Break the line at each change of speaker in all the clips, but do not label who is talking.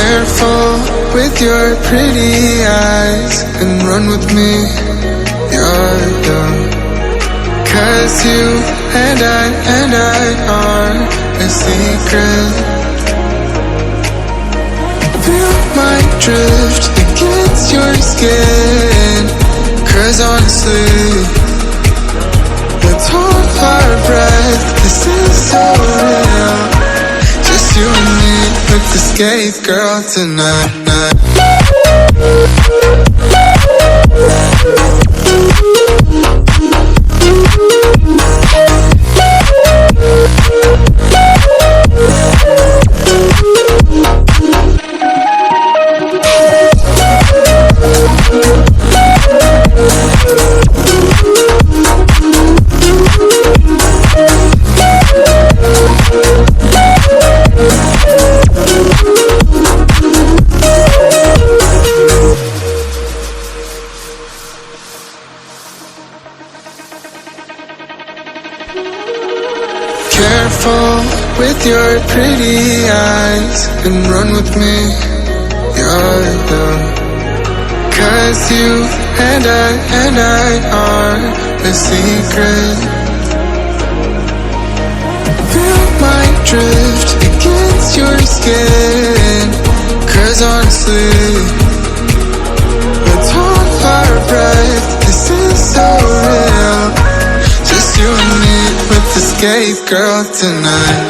Careful with your pretty eyes and run with me, you're young. 'Cause you and I are a secret. Feel my drift against your skin. 'Cause honestly, let's hold our breath. This is so real. Just you and me with the escape girl tonight. Careful with your pretty eyes and run with me, you're young. 'Cause you and I are a secret. Feel my drift against your skin. 'Cause honestly, let's hold our breath. This is so real. Just you and me with the escape girl tonight.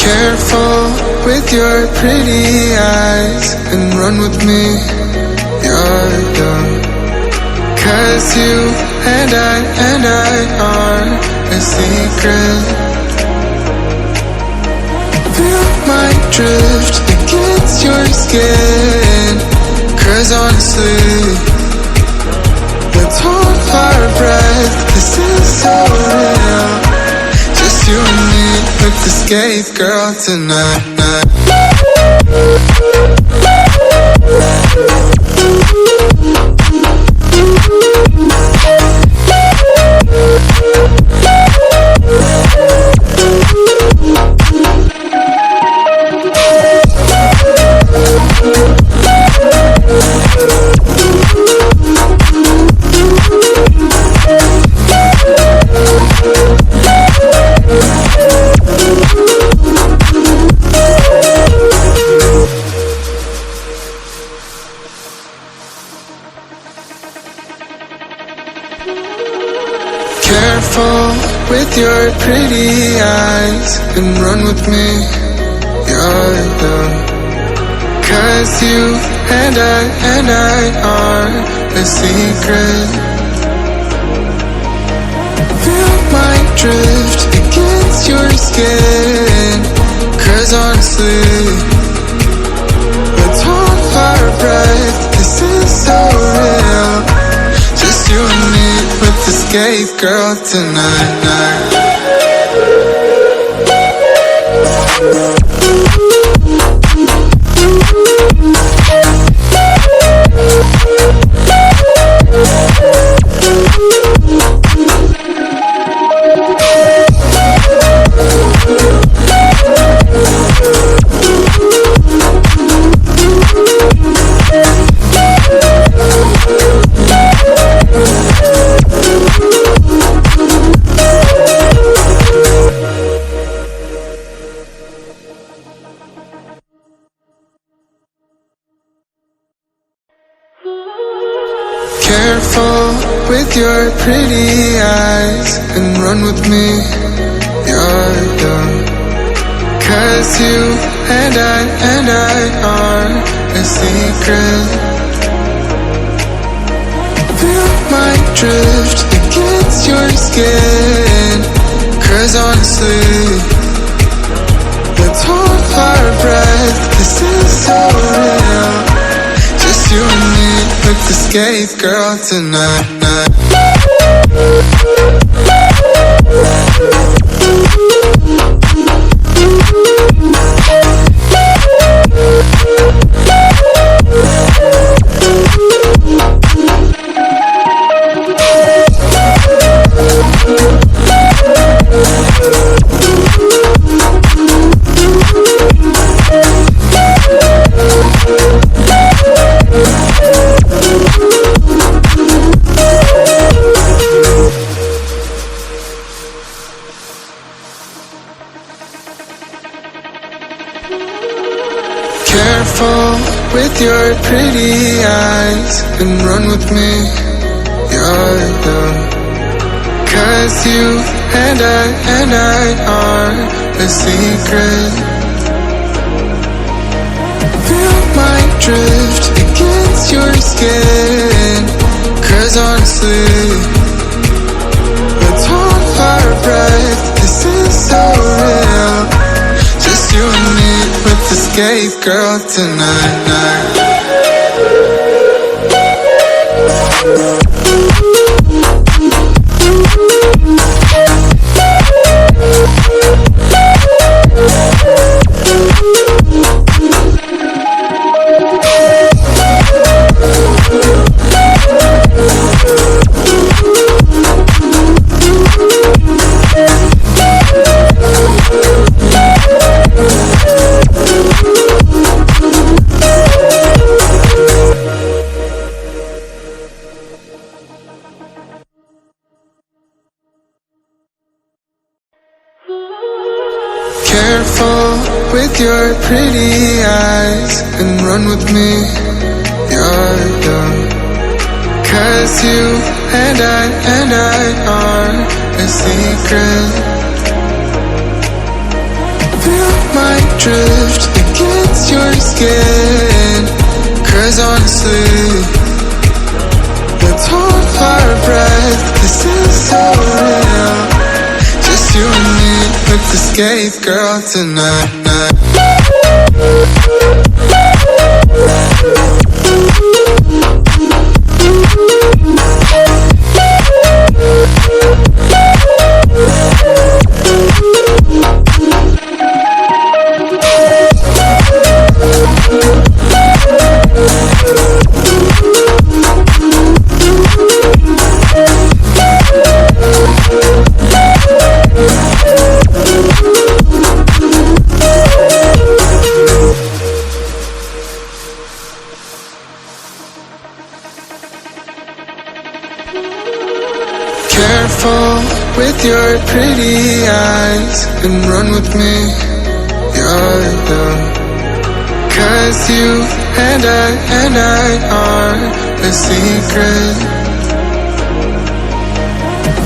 Careful with your pretty eyes and run with me, you're young. 'Cause you and I are a secret. Feel my drift against your skin. 'Cause honestly, let's hold our breath. This is so real. Just you and me with the escape girl tonight. Careful with your pretty eyes and run with me, you're young. 'Cause you and I are a secret. Feel my drift against your skin. 'Cause honestly, let's hold our breath. This is so real. Just you and me with the escape girl tonight. Careful with your pretty eyes and run with me, you're young. 'Cause you and I are a secret. Feel my drift against your skin. 'Cause honestly, let's hold our breath. This is so real. Just you and me with the skate girl tonight. Careful with your pretty eyes and run with me, you're young. 'Cause you and I are a secret. Feel my drift against your skin. 'Cause honestly, let's hold our breath. This is so real. Just you and me with the skate girl tonight. Careful with your pretty eyes and run with me, you're young. 'Cause you and I are a secret. Feel my drift against your skin. 'Cause honestly, let's hold our breath. This is so real. Just you and me with the skate girl tonight. Careful with your pretty eyes and run with me, you're young. 'Cause you and I are a secret.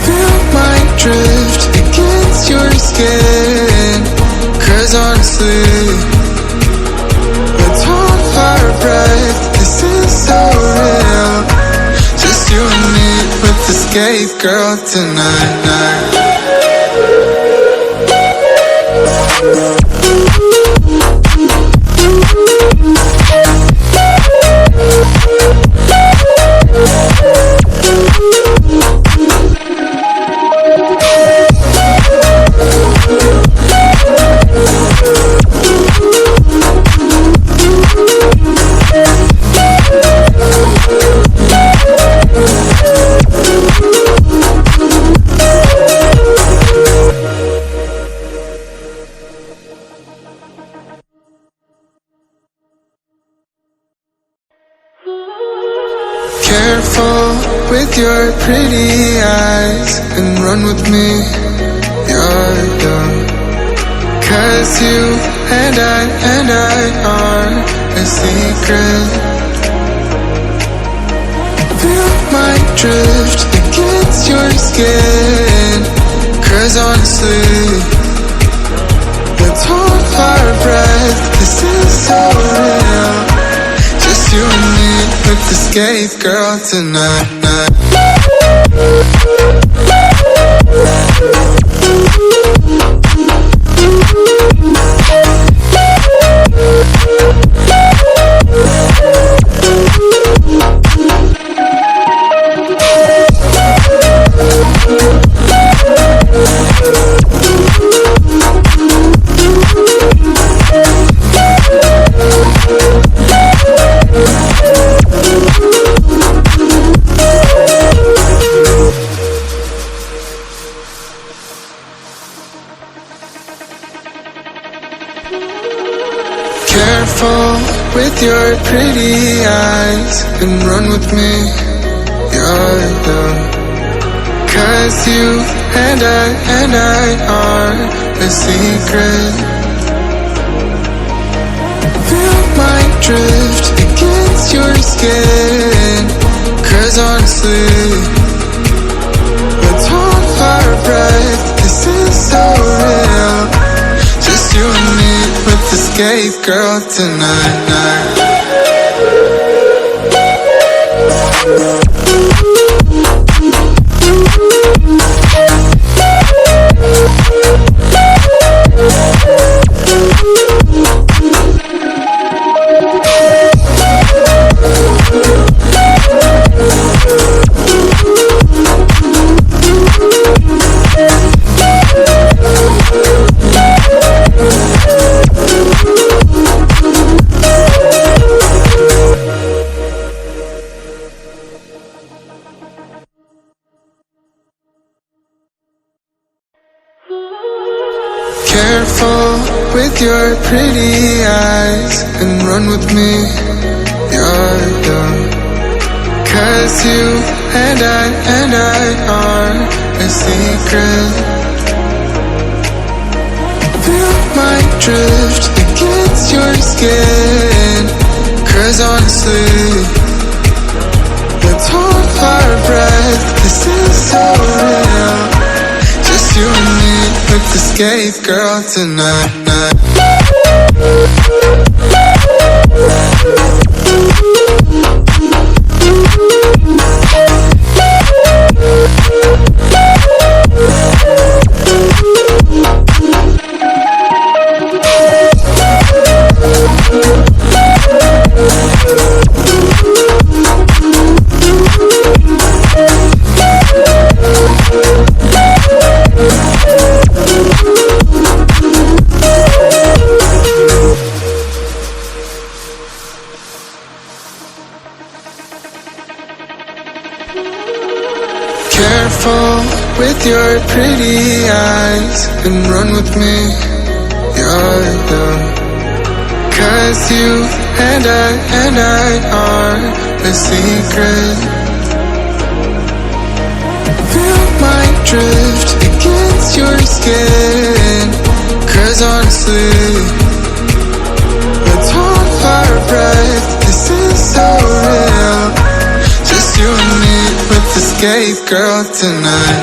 Feel my drift against your skin. 'Cause honestly, let's hold our breath. This is so real. Just you and me with the skate girl tonight. Careful with your pretty eyes and run with me, you're young. 'Cause you and I are a secret. Feel my drift against your skin. 'Cause honestly, let's hold our breath. This is so real. Just you and me with the skate girl tonight. and run with me. Yeah. 'Cause you and I are a secret. Feel my drift against your skin. 'Cause honestly, let's hold our breath. This is so real. Just you and me with escape, girl, tonight. Careful with your pretty eyes and run with me. Yeah. 'Cause you and I are a secret. Feel my drift against your skin. 'Cause honestly, let's hold our breath. This is so real. Just you and me with escape, girl, tonight. Careful with your pretty eyes and run with me. Yeah. 'Cause you and I are a secret. Feel my drift against your skin. 'Cause honestly, let's hold our breath. This is so real. Just you and me with escape, girl, tonight.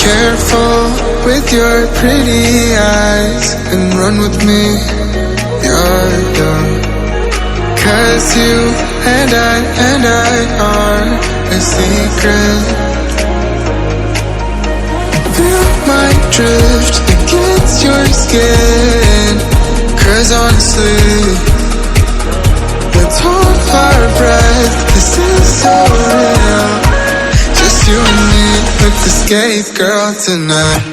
Careful with your pretty eyes and run with me. Yeah. 'Cause you and I are a secret. Feel my drift against your skin. 'Cause honestly, let's hold our breath. This is so real. Just you and me with escape, girl, tonight.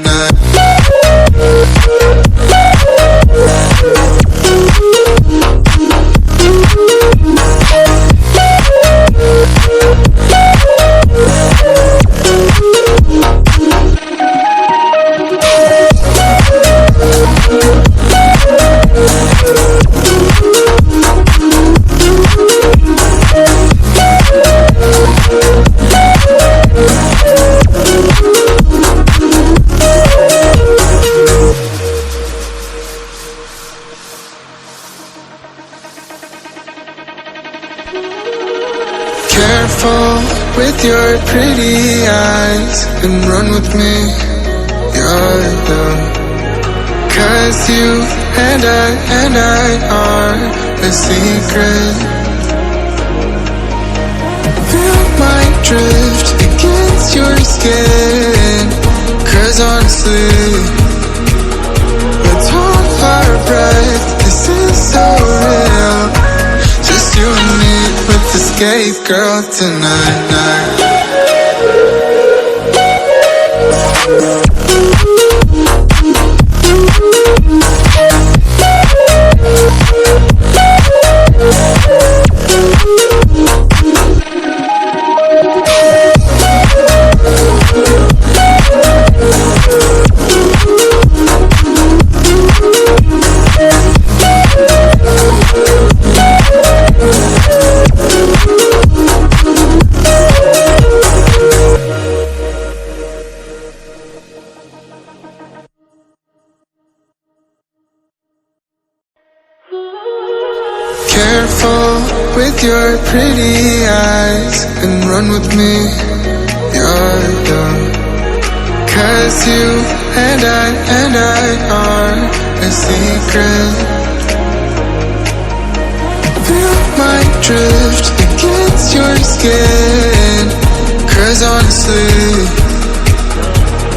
Careful with your pretty eyes and run with me. Yeah. 'Cause you and I are a secret. Feel my drift against against your skin. 'Cause honestly, let's hold our breath, this is so real. Just you and me with the escape girl tonight. Careful with your pretty eyes and run with me, you're young. 'Cause you and I are a secret. Feel my drift against your skin. 'Cause honestly,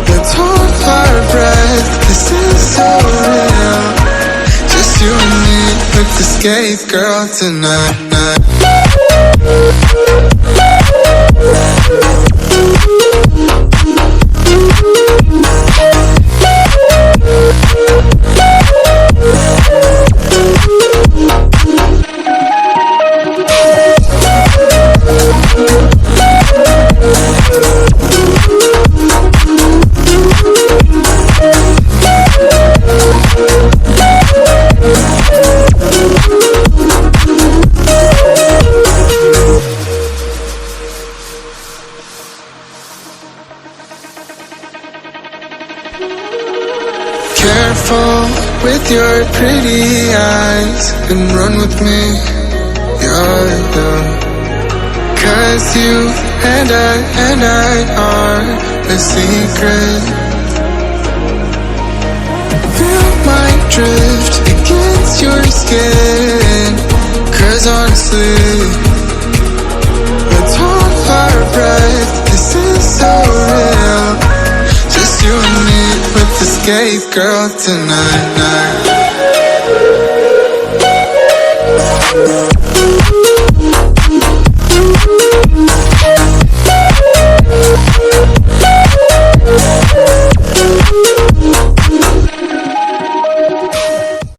let's hold our breath, this is so real. Just you and me with the escape girl tonight. Careful with your pretty eyes and run with me, you're young. 'Cause you and I are a secret. Feel my drift against your skin. 'Cause honestly, let's hold our breath, this is so real. Just you and me with the escape girl tonight.